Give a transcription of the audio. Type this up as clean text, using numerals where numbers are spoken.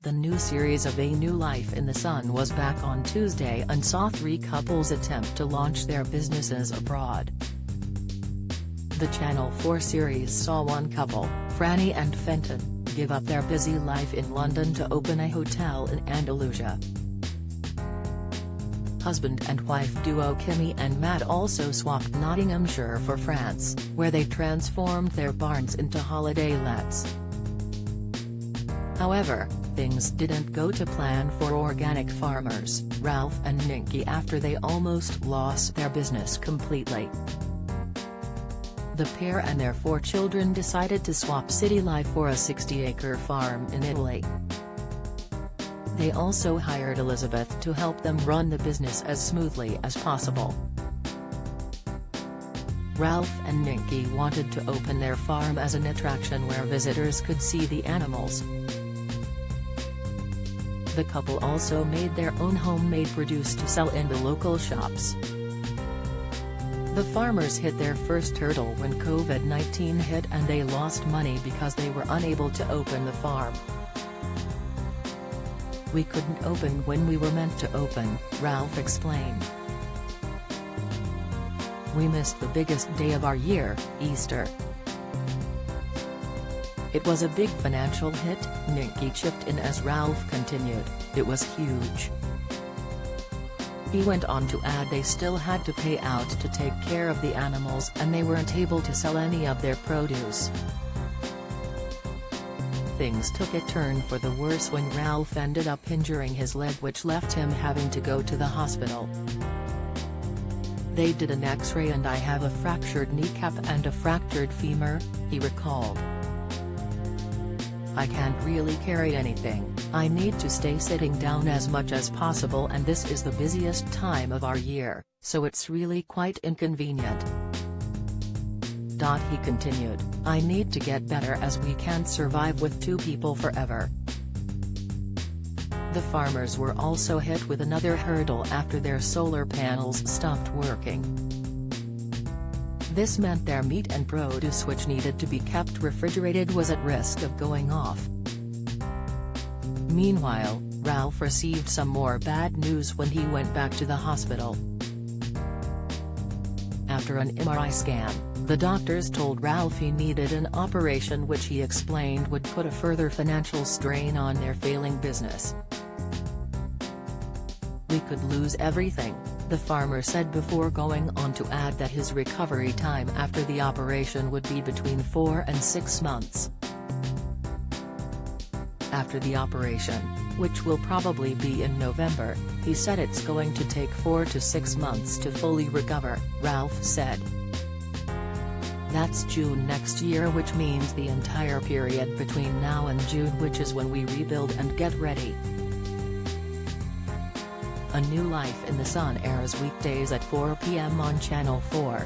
The new series of A New Life in the Sun was back on Tuesday and saw three couples attempt to launch their businesses abroad. The Channel 4 series saw one couple, Franny and Fenton, give up their busy life in London to open a hotel in Andalusia. Husband and wife duo Kimmy and Matt also swapped Nottinghamshire for France, where they transformed their barns into holiday lets. However, things didn't go to plan for organic farmers, Ralph and Nikki, after they almost lost their business completely. The pair and their 4 children decided to swap city life for a 60-acre farm in Italy. They also hired Elizabeth to help them run the business as smoothly as possible. Ralph and Nikki wanted to open their farm as an attraction where visitors could see the animals. The couple also made their own homemade produce to sell in the local shops. The farmers hit their first hurdle when COVID-19 hit and they lost money because they were unable to open the farm. "We couldn't open when we were meant to open," Ralph explained. "We missed the biggest day of our year, Easter." "It was a big financial hit," Nikki chipped in as Ralph continued, "It was huge." He went on to add they still had to pay out to take care of the animals and they weren't able to sell any of their produce. Things took a turn for the worse when Ralph ended up injuring his leg, which left him having to go to the hospital. "They did an X-ray and I have a fractured kneecap and a fractured femur," he recalled. "I can't really carry anything, I need to stay sitting down as much as possible and this is the busiest time of our year, so it's really quite inconvenient." He continued, "I need to get better as we can't survive with 2 people forever." The farmers were also hit with another hurdle after their solar panels stopped working. This meant their meat and produce, which needed to be kept refrigerated, was at risk of going off. Meanwhile, Ralph received some more bad news when he went back to the hospital. After an MRI scan, the doctors told Ralph he needed an operation, which he explained would put a further financial strain on their failing business. "We could lose everything," the farmer said before going on to add that his recovery time after the operation would be between 4 and 6 months. After the operation, which will probably be in November, he said it's going to take 4 to 6 months to fully recover, Ralph said. "That's June next year, which means the entire period between now and June, which is when we rebuild and get ready." A New Life in the Sun airs weekdays at 4 p.m. on Channel 4.